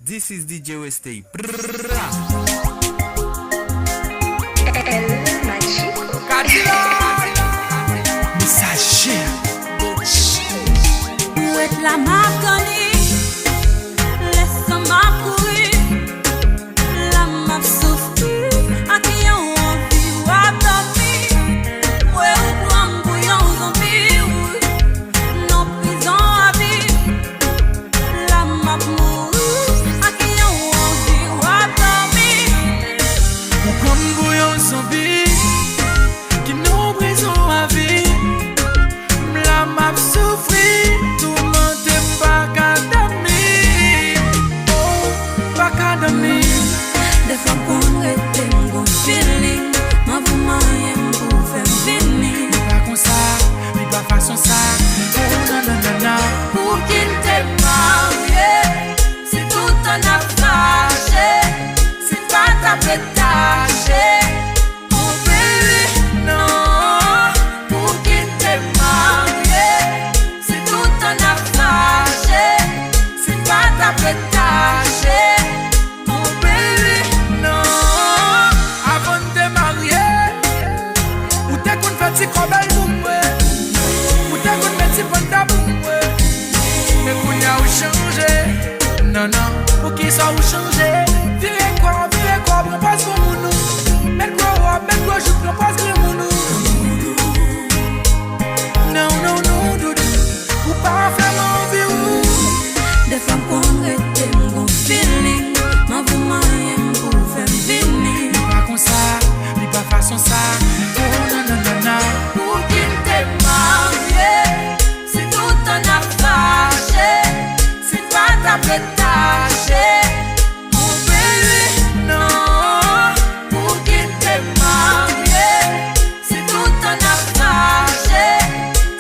This is DJ WESKEY. Messager. Où est la marconi? Laisse-moi courir. La m'a souffrir. À qui on envie ou à dormir. Ouais, ou prendre bouillon zombie. Non, prison à vie. La m'a mourir. À qui on envie ou à dormir. Ou prendre bouillon zombie. Qui nous prison à vie. La m'a souffrir. Des fois qu'on rete mon feeling, ma vous m'aime pour faire venir. Pas comme ça, mais pas façon ça. Oh non non non non. Pour qu'il t'ait marié, c'est tout un affaire. C'est pas ta pétage. Mon bébé, non. Pour qu'il t'ait marié, c'est tout un affaire. C'est pas ta pétage. Si comme elle boumoué, ou t'es qu'on met si bon ta boumoué, mais qu'on y a ou changé, non non, pour qu'il soit ou changé, virez quoi, prends pas ce qu'on nous, mets quoi, je prends pas ce que nous, non non non, doudou, ou pas faire l'envie ou, des femmes qu'on rete mon feeling, ma vous m'aime pour faire venir, pas comme ça, mais pas façon ça. Pour qu'il t'ait marié, c'est tout un affaire. C'est pas ta pétage. Mon bébé, non. Pour qu'il t'ait marié, c'est tout un affaire.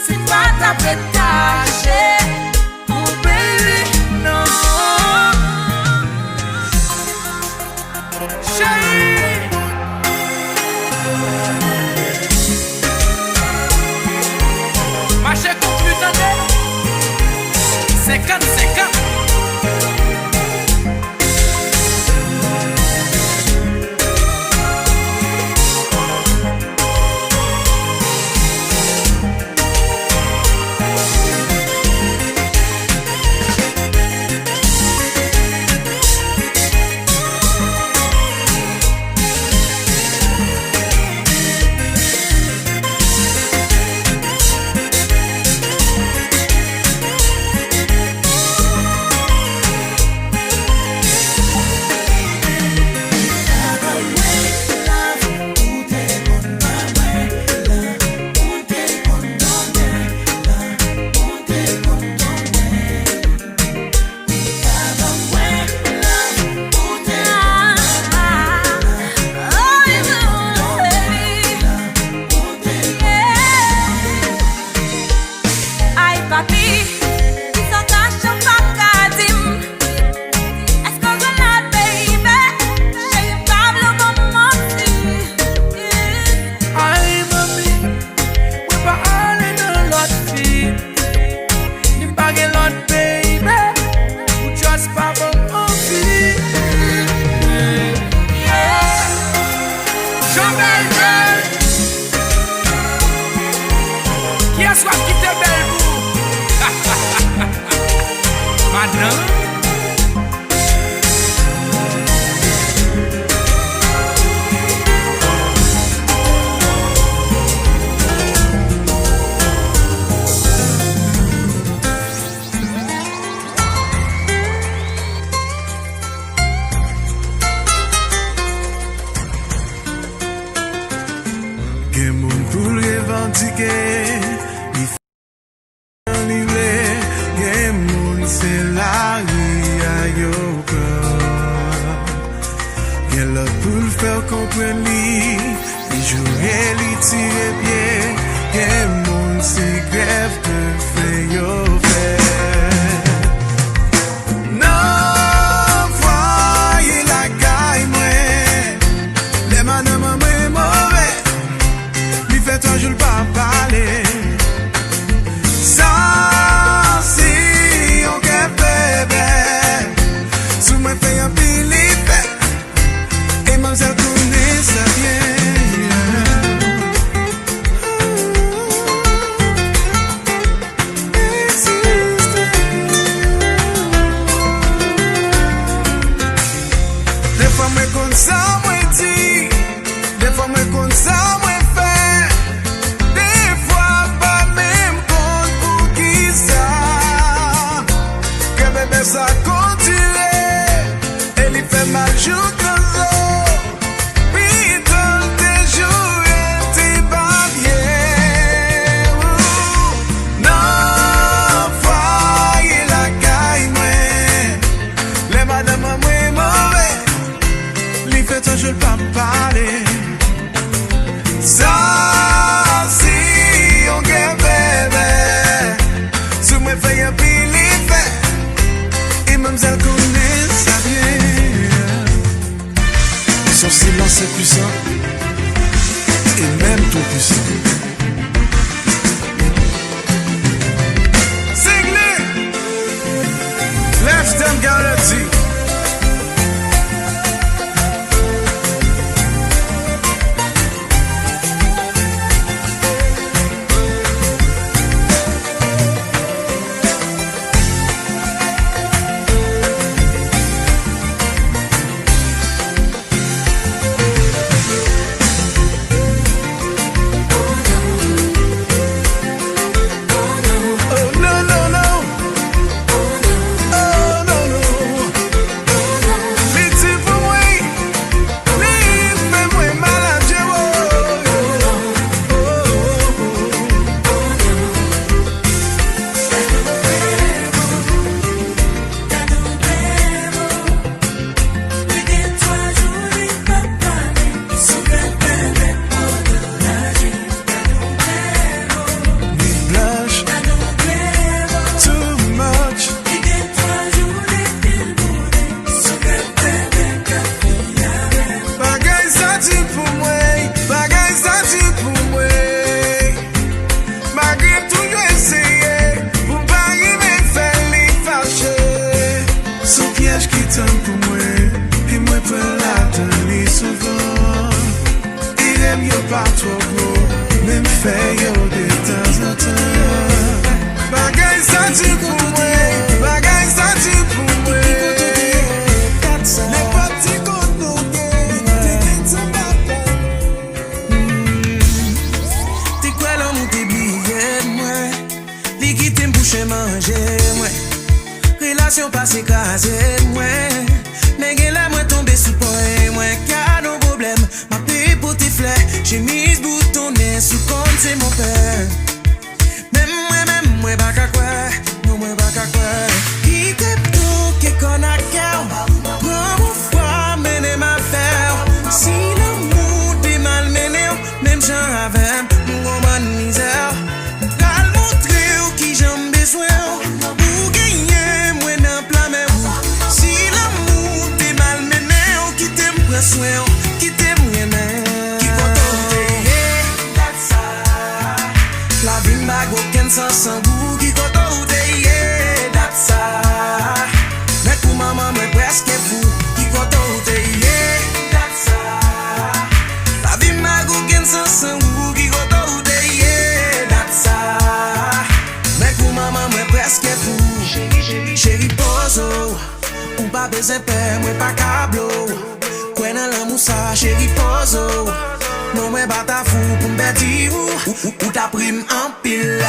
C'est pas ta pétage. Mon bébé, non. Chérie. Marché conclu d'année 50. Sous ma fois moi comme ça moi dit, des fois moi comme ça moi fait, des fois pas même compte pour qui ça, que bébé ça continue, et il fait mal jour que ça, puis dans tes jours et tes barrières, non, foyer la caille moi, les madame moi mauvais, les fêtes je pas parler, ça si on gagne bébé, sous mes feuilles un pile fait, et même elle connaît ça bien. Son silence est puissant et même tout puissant. Sigle, left them guarantee. Relation passée crasée, moi. Mais là, moi tombé sous poing, moi. Car nos problèmes, ma paix pour tes fleurs. J'ai mis ce boutonnet sous compte, c'est mon père. Même moi, pas qu'à quoi. Non, moi, pas qu'à quoi. Qui t'aime tout, qui qu'on a cœur. Prends mon foi, mener ma faire. Si l'amour t'est mal mené, même j'en avais, mon bonne misère. Pral montrer qui j'en besoin. Soin, qui t'aime rien, qui compte that's ça. La vie m'a aucun sens sans goût, qui compte that's ça. Mais pour maman, moi presque fou, qui compte that's ça. La vie m'a aucun sens sans goût, qui compte that's ça. Mais pour maman, moi presque fou. Chérie, pose, ou pas besoin père, moi pas câble. Kwen nan lanmou sa, chéri pozo. Non mwen bata fou pou m'beti ou ta prim anpil.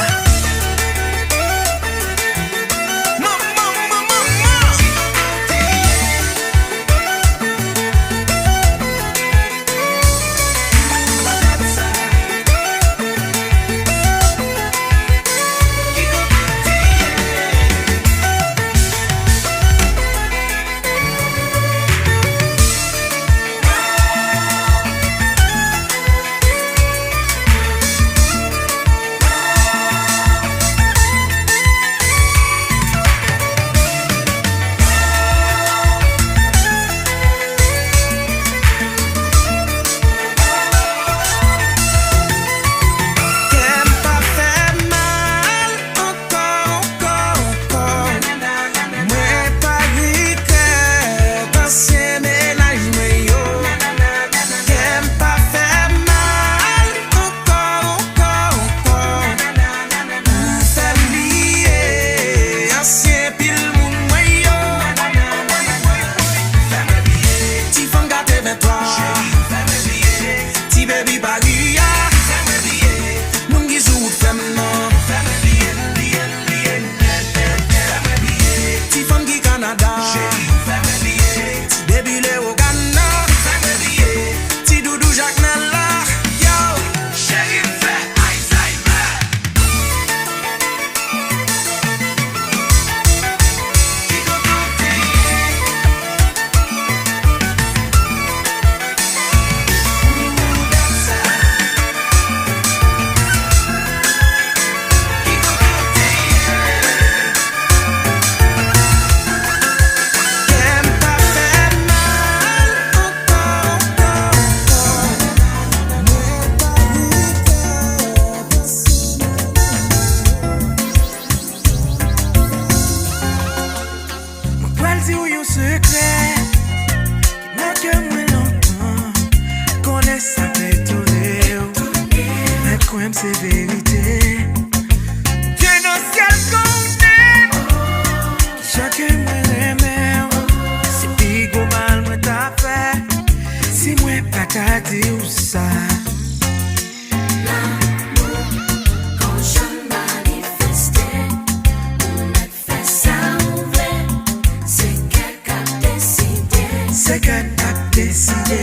c'est que t'as décidé.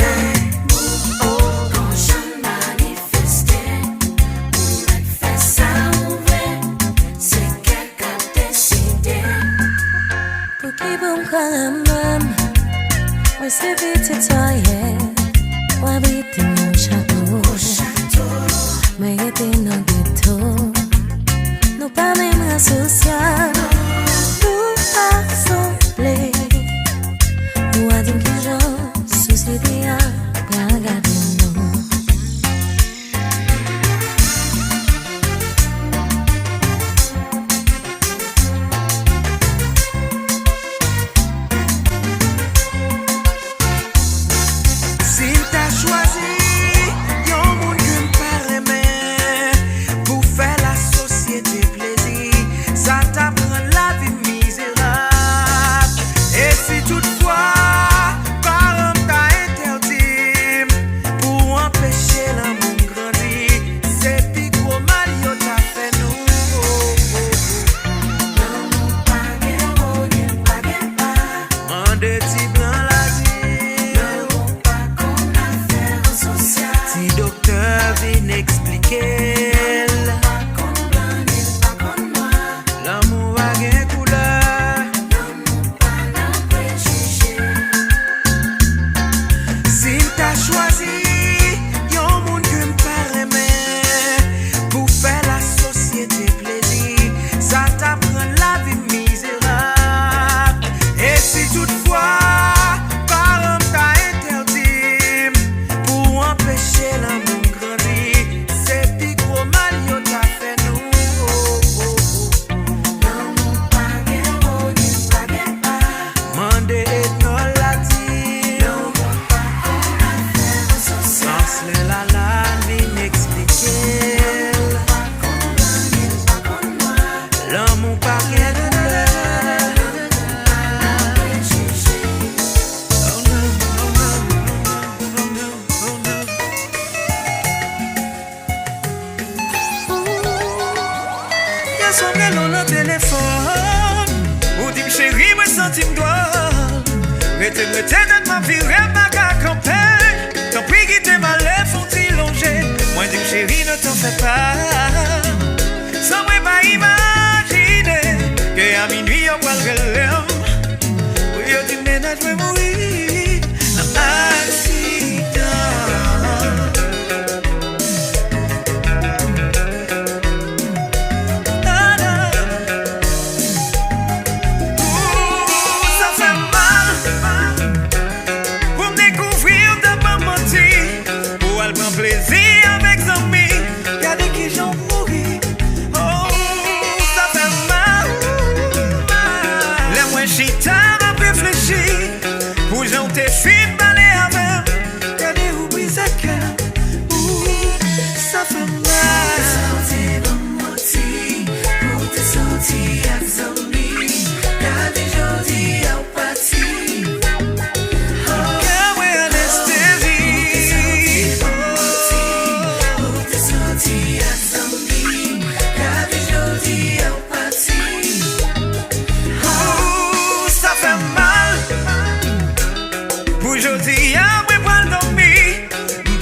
Quand je manifestais, pour être fait ça ouvert, c'est qu'elle a décidé. Pour qui vous me même, Wesley vite citoyen, ou habiter mon château, mais était dans le ghetto, nous pas même associés, nous pas semblés, nous a dit que j'en société a regardé nous.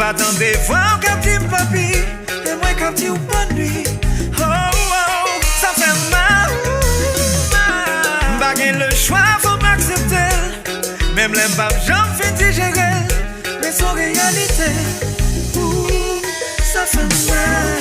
Attendez voir quand tu me papi, et moi quand tu bonne nuit. Oh oh, ça fait mal. Baguer le choix, faut m'accepter. Même les babes, j'en fais digérer. Mais sans réalité, ça fait mal.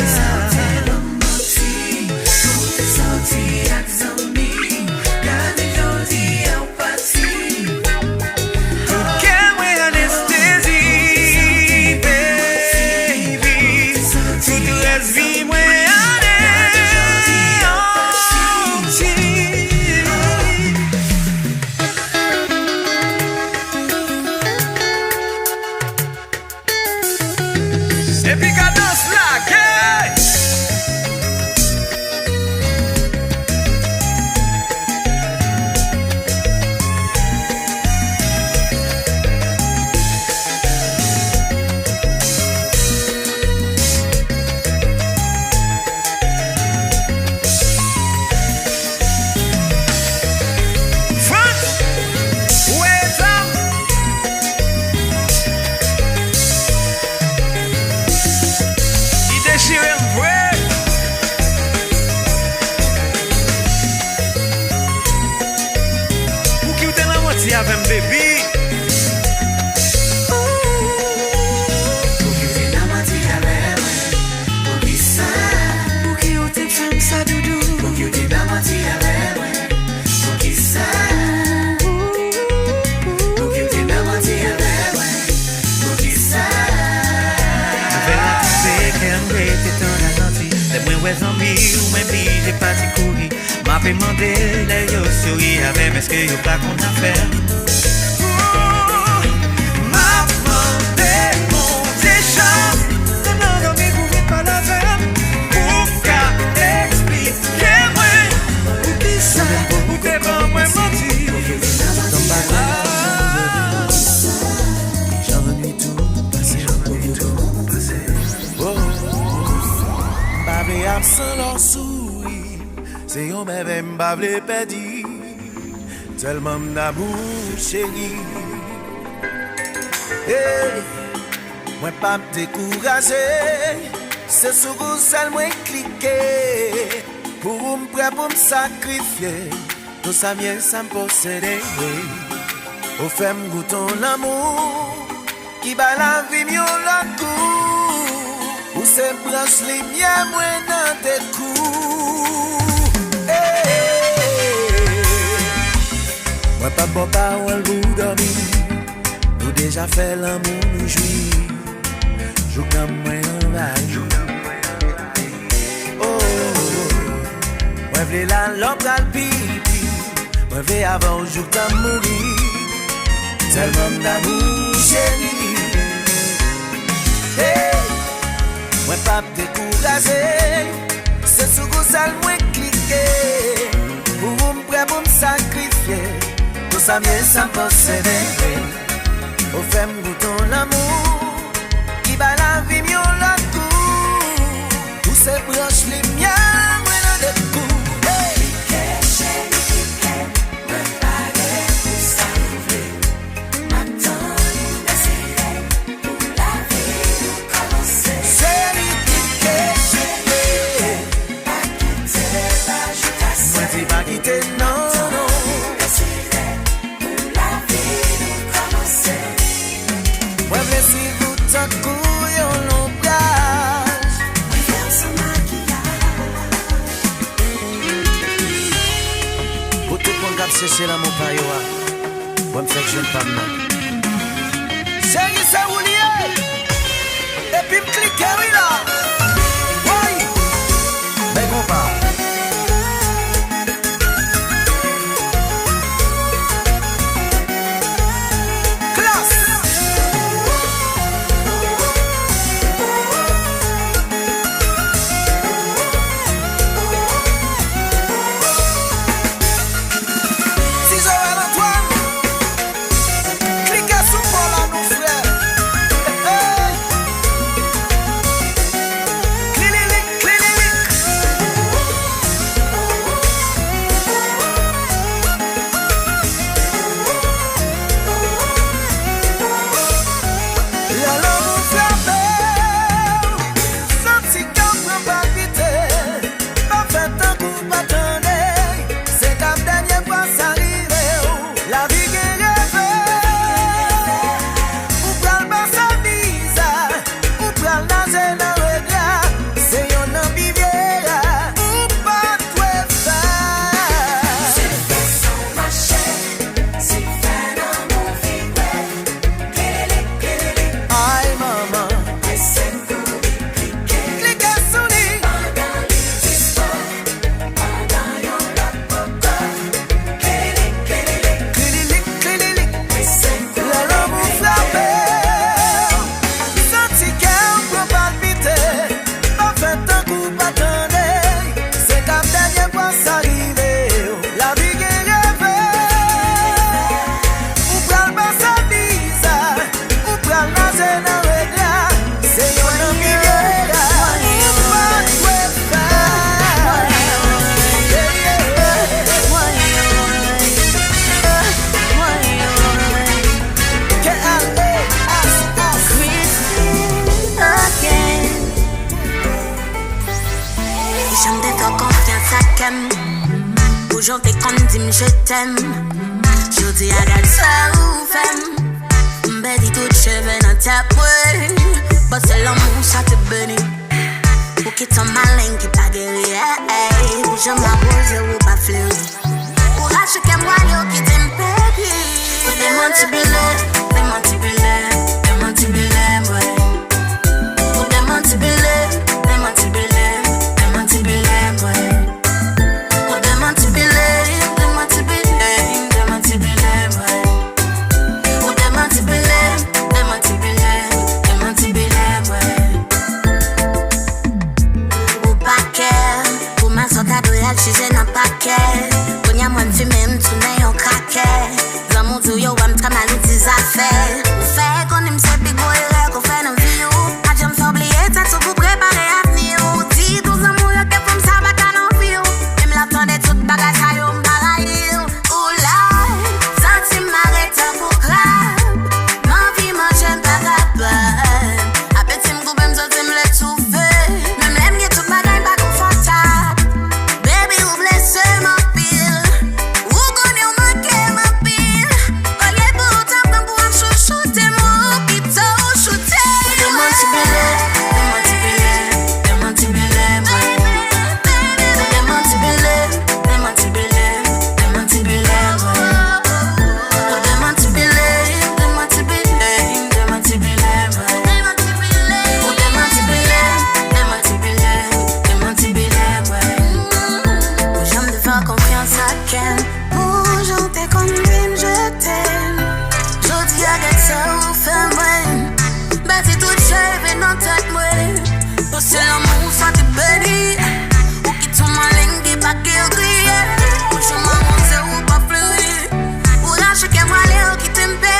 Et puis qu'à danse la gueule. chérie avec un baby. Zombi ou même j'ai pas si couru. M'a demandé les yo souris avec est-ce que yo pas qu'on a fait. M'a demandé mon déjà. Non, non, mais vous n'êtes pas la veine. Pour qu'à expliquer-moi. Ou qui ça, ou t'es pas moi menti. J'ennuie tout passé. M'bavle absent leur souris. C'est yon bébé m'bavle perdu. Tellement d'amour chéri. Hey, moi pas me décourager. C'est sur vous seul moi cliquer. Pour me prêt pour me sacrifier. Tout ça vient sans me posséder. Au fait m'gouton l'amour. Qui bat la vie mieux la cour. Ou c'est branche les miens moins dans tes coups. Moi pas bon parole vous dormir. Nous déjà fait l'amour nous jouir. Joue comme moi envahi. Oh, moi v'lais la lampe dans le pipi. Moi v'lais avant jour comme mourir. Tellement d'amour chérie. Hey, moi pas me décourager. C'est sous vous seul moi cliquer. Pour vous me prêt pour me sacrifier. Tout ça vient sans posséder. Au fait m'gouton l'amour. Qui bat la vie mieux la cour. Où c'est branche les miens moi dans des coups. C'est l'amour par yo. Moi me fait que je ne pas mal. Chérie, c'est où lié. Et puis me cliquer, oui là. Oui. Mais compas. Toujours t'es quand dis je t'aime. Je dis à la l'amour, ça te bénit. Pour qui ton malin qui pas guéri. Pour jamais m'arroser ou pas fleurir. Pour racheter qu'un moyen qui t'aime pépi. Des mantibilés, ouais. Pour des mantibilés, ouais. Pour des mantibilés, ouais. Pour des mantibilés, ouais. Au paquet, pour ma soldade, elle chise dans paquet. Pour y'a moins de fumer, m'tourner en craquet. Dans mon dos, yo, I'm très mal des affaires. Ou fait qu'on aime ce big boy, qu'on fait dans vie. A j'aime faire oublier, t'as tout pour préparer l'avenir. Dis 12 amours, y'a que comme ça, va qu'à nos vies. Même l'attendait toute bagage, ça y'a m'baraille. Oula, senti m'arrêter pour rap. Ma vie, moi, j'aime pas rapper. Appétit m'groupe, m'zot, m'l'étouffer. Même l'aime, y'a tout bagage, pas confortable. Baby, ouvre les seins, ma pile. Ou connaît, ou manqué, ma pile. Olé, pour autant, comme pour un chouchouter, moi, qui t'a chouté. Des mantibilés, ouais. Des mantibilés, j'aime de faire confiance à Ken. Pour chanter comme une je t'aime. J'dis à get ça ou fait moi. Bah c'est tout chèvre dans tête moi. Pour c'est l'amour ça te bénit. Ou qui ton malin qui pas guéri. Pour je m'avance ou pas fleurir. Pour lâcher qu'un malin qui t'aime péri.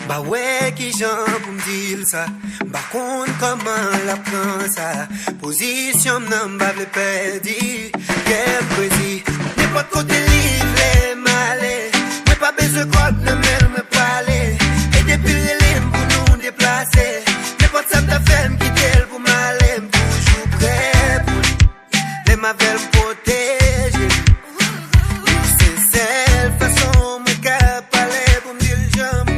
Bah ouais qui j'en pour me dire ça. Bah compte comment la prend ça. Position non bah le perdu. Quel précis. N'importe côté livre malé. Mais pas besoin de quoi ne me parler. Et depuis les pour nous déplacer. N'importe ça ta femme qui t'aime pour m'aller. Toujours prêt pour les m'appelle protéger. C'est cette façon mon cœur parler pour me dire jamais.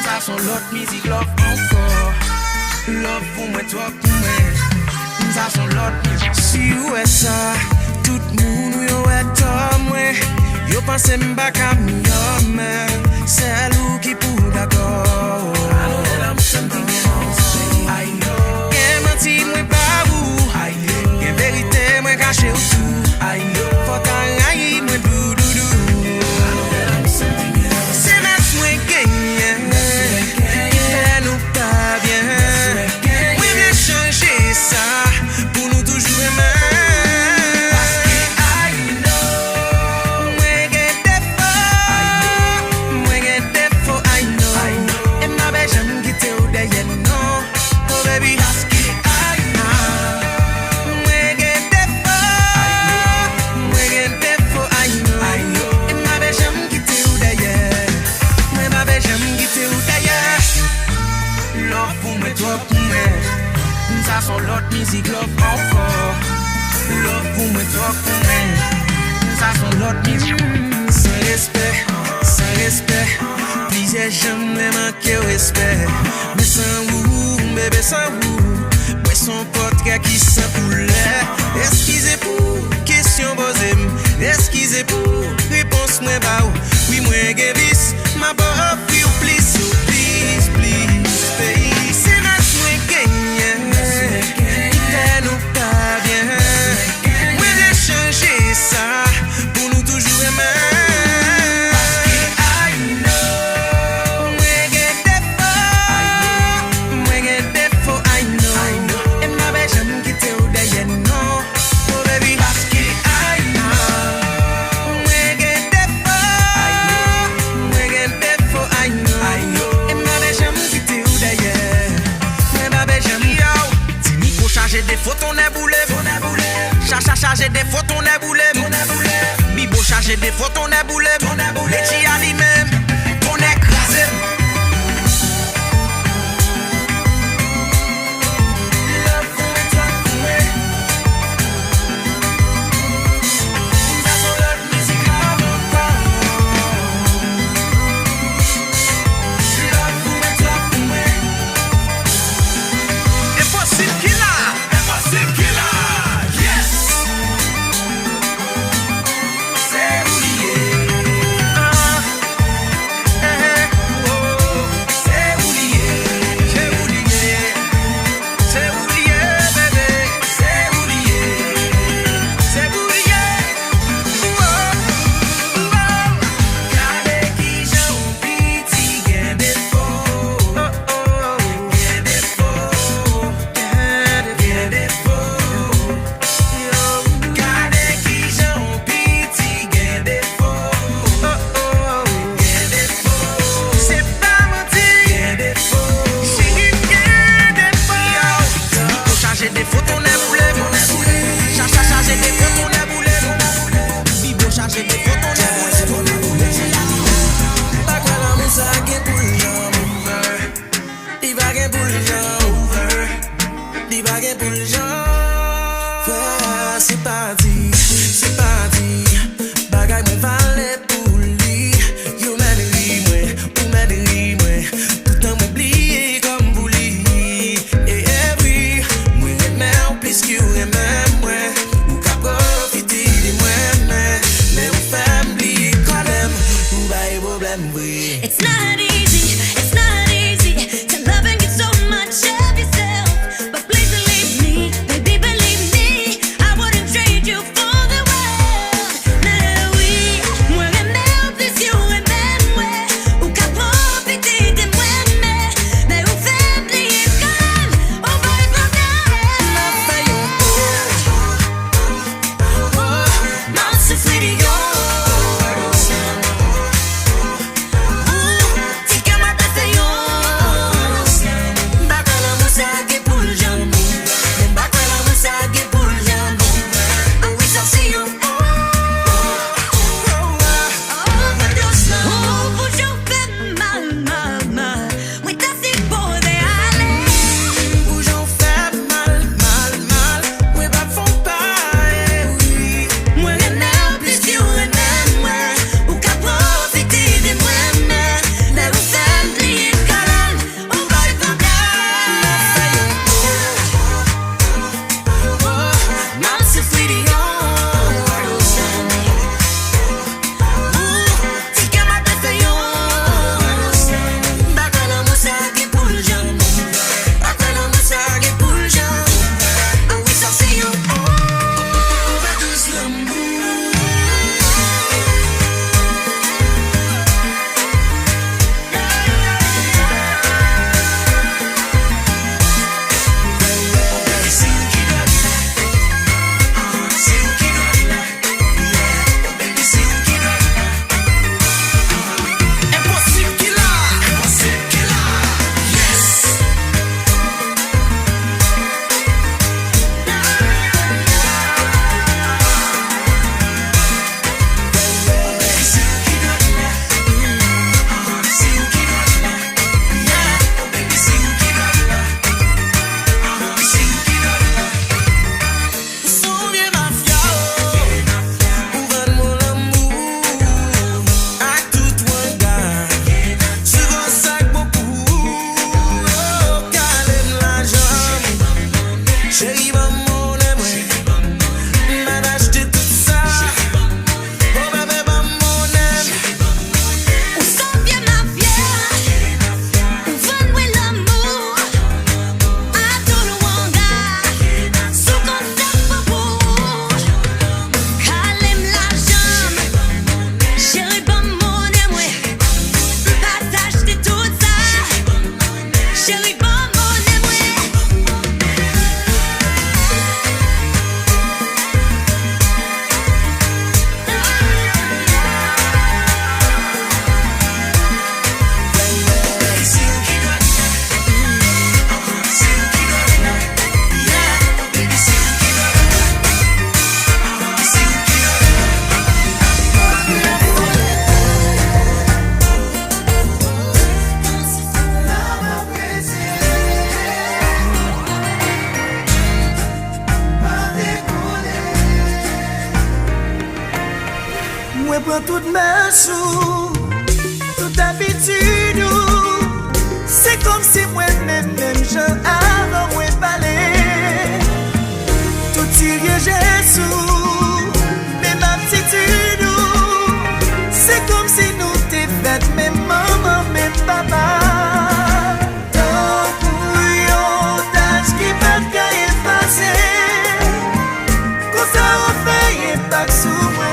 Ça son l'autre musique, love encore. Love pour moi, toi pour moi. Ça son l'autre musique. Si ou est ça, tout le monde yo est toi moi. Yo pense m'ba camion mais c'est lui qui pour d'accord. I know that I'm something else. I know. Qu'est menti moi pas ou. I know. Qu'est vérité moi caché ou tout. I know. Faut t'enrailler moi dou dou dou. I know that I'm something else. C'est notre moi gagne. Qui fait nous pas bien. Oui bien changer ça pour nous toujours aimer. Ça son l'autre musique, love encore. Love pour moi, toi pour moi. Ça son l'autre musique. Sans respect. Plusieurs j'aime manquer au respect. Mais sans vous, bébé sans vous. Ouais son portrait qui sent poulet. Excusez pour question posée. Excusez pour réponse moi bah oui moi guévis. Ma bof you please so please please. C'est notre moi gagne. Nous pas bien. Oui j'ai changé ça pour nous toujours aimer. Parce que I know. Moi get défaut I know. Et ma belle j'aime quitter ou d'ailleurs non. Oh baby parce que I know. Moi get défaut I know. Et ma belle j'aime quitter ou d'ailleurs. Ma belle j'aime charger des photos ton éboulé. Charger des photos ton éboulé. Bibo charger des photos ton éboulé. Les tia lui-même ton écrasé. It's not easy to love and get so much of yourself, but please believe me. Mais sous toute habitude, c'est comme si moi-même, je avant moi parler. Tout y Jésus, même aptitude, c'est comme si nous t'es fait, même maman, même papa. Tant pour yon tâche qui va qu'à effacer, quand ça refait impact sur moi.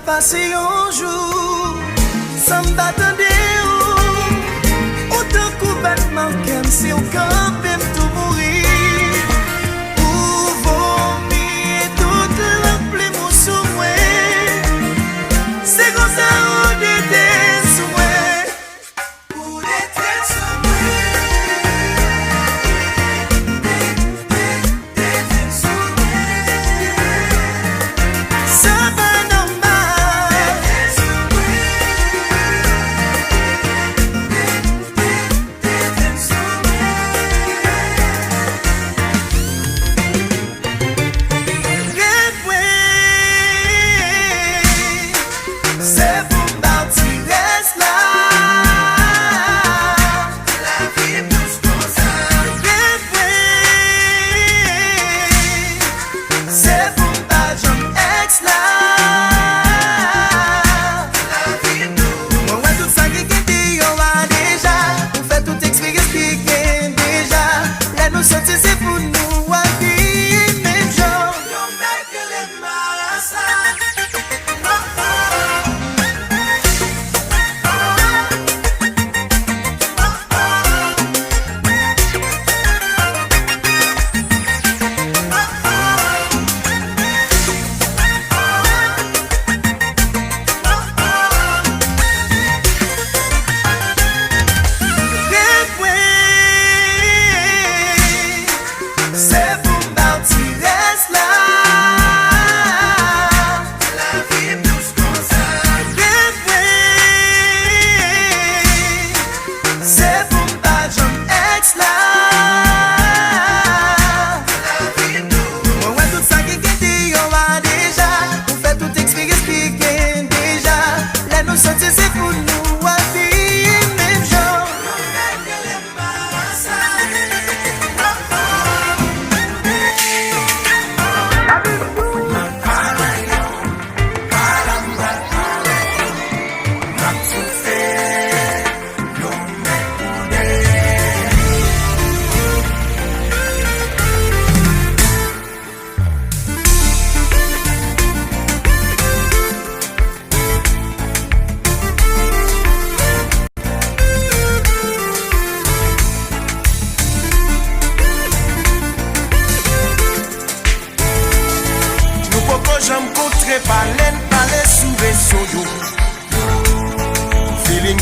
Passer un jour, sans m'attendre, autant coup battement comme si on campait tout mourir. Pour vomir toute la pluie mon sous moi, c'est comme ça on était sous moi. Pour l'été sous moi.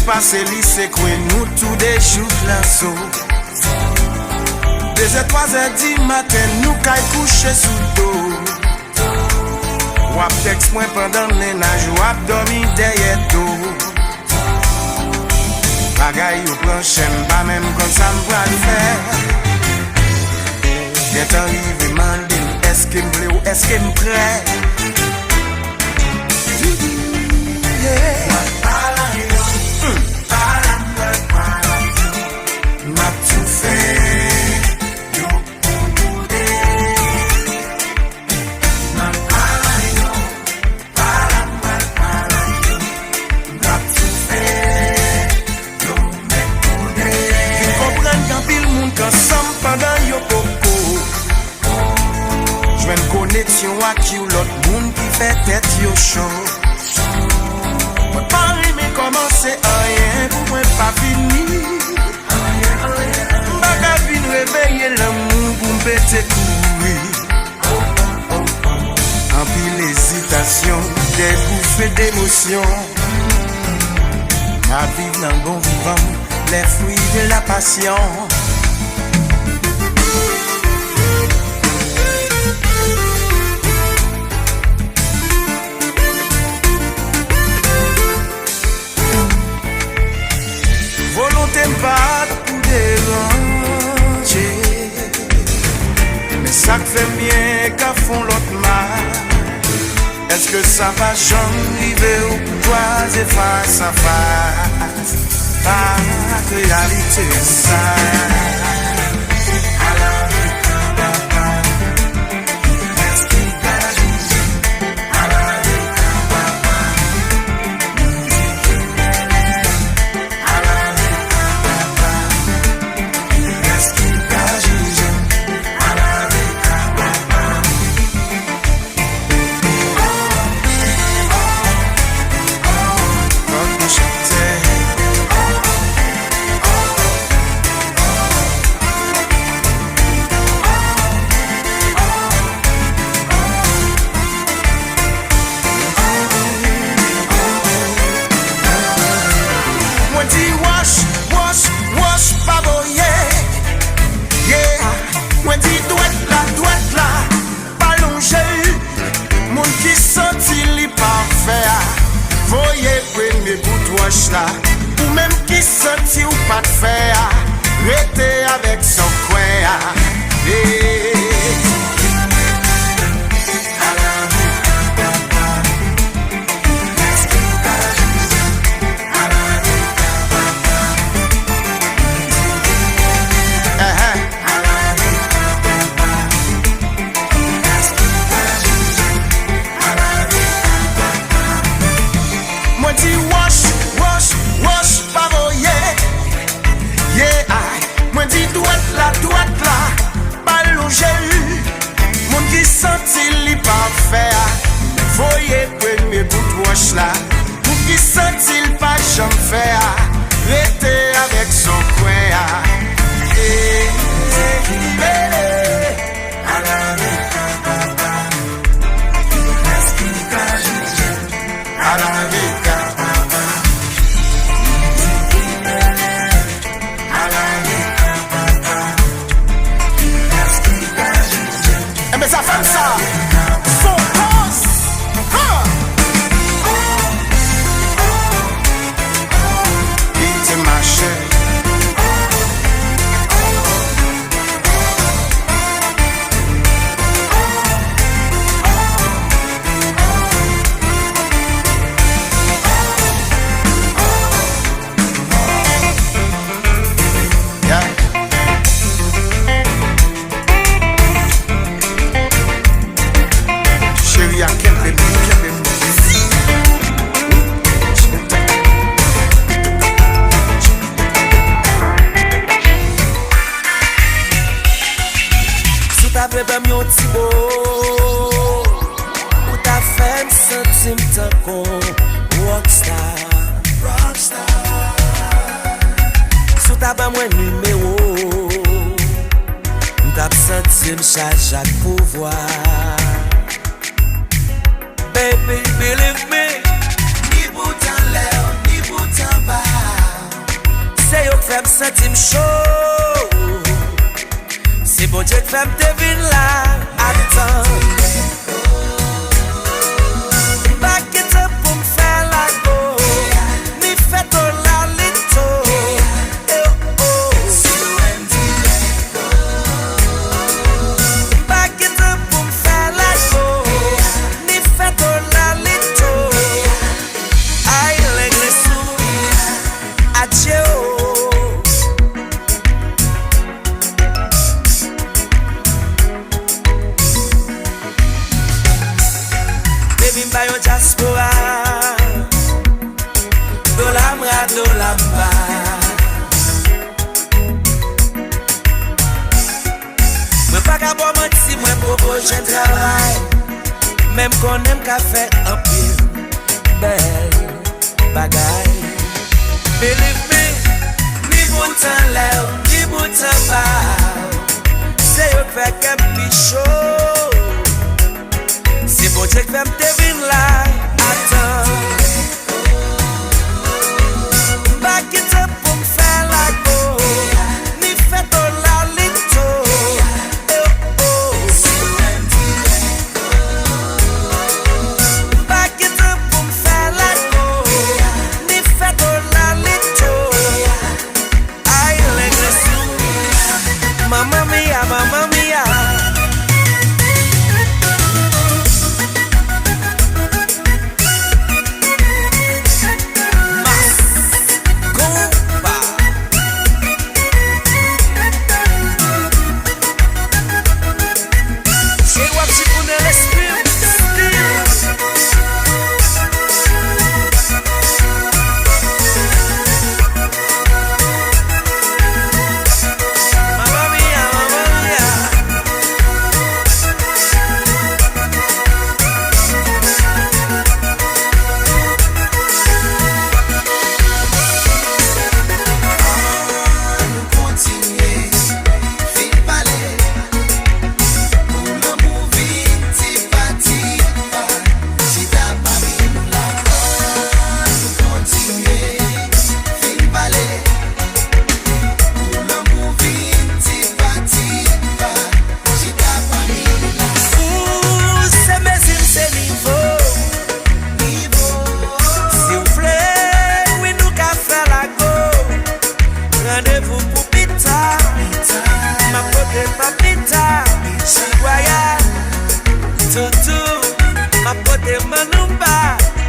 Passé lycée, quoi nous tous des jours l'assaut. 2h, 3h du matin, nous caille coucher sous dos. Wap texte moi pendant le ménage, wap dormi derrière dos. Bagaille ou planchen, pas même comme ça m'va le faire. Bien arrivé, mandine, est-ce qu'il me plaît ou est-ce qu'il me prêt? Connexion à qui ou l'autre monde qui fait tête yo chaud. Moi pas mais commencer rien pour moi pas fini. M'baka vin réveiller l'amour pour me péter courir. fait d'émotion. Ma vie dans bon vivant, les fruits de la passion. Volonté pas pour déranger, mais ça fait bien qu'à fond l'autre mal. Est-ce que ça va j'arriver au croiser face à face? Pas réalité ça. Ou même qui senti ou pas de faire, rester avec son coin. Moi dis wash, pas voyer. Yeah, moi dis droite là, pas longer. Mon qui senti li pas faire, voyez premier bout de wash là. Mon qui senti li pas jamais faire, rester avec son coin. Mais ça fait ça, son pause. Il te marche. Chaque pouvoir. Baby, believe me. Ni bout en l'air, ni bout en bas. C'est yo qui fait me sentir chaud. C'est bon Dieu qui fait me deviner là. Attends. Back it up pour me faire la go. Ni fait ton la lito. Diaspora, do lamba. Mwen pa ka bo menti, mwen propose un travail. Même qu'on aime qu'à faire un pile belle bagaille. Believe me, ni bon temps l'air, ni bon temps bas. C'est yo fait qu'un pichot. C'est bon Dieu qui fait me deviner là. attend. Back it up pour m'faire la go. Ni fait au la lito. Back it up pour m'faire la go. Ni fait au la lito. Aïe les gresses. Mamma mia, mamma mia.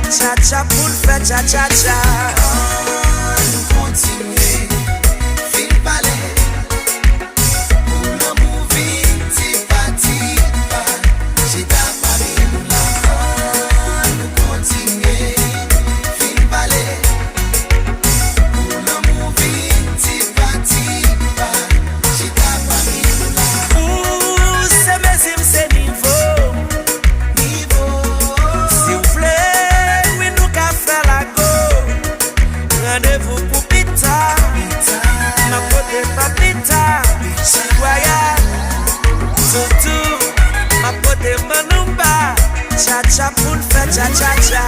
Cha-cha pour le faire cha-cha-cha. Nous continuer, fin parler. Pour l'amour vite, parti, j'ai tapé nous là. Nous continuer, fin parler. Pour l'amour vite, parti, j'ai tapé nous là. Ouh, c'est mes c'est niveau. Si vous voulez, oui, nous qu'à faire la go. Rendez-vous pour pita. Ma pote papita. Chihuahua. Tout, ma pote manumba. Cha-cha pour le faire cha-cha-cha.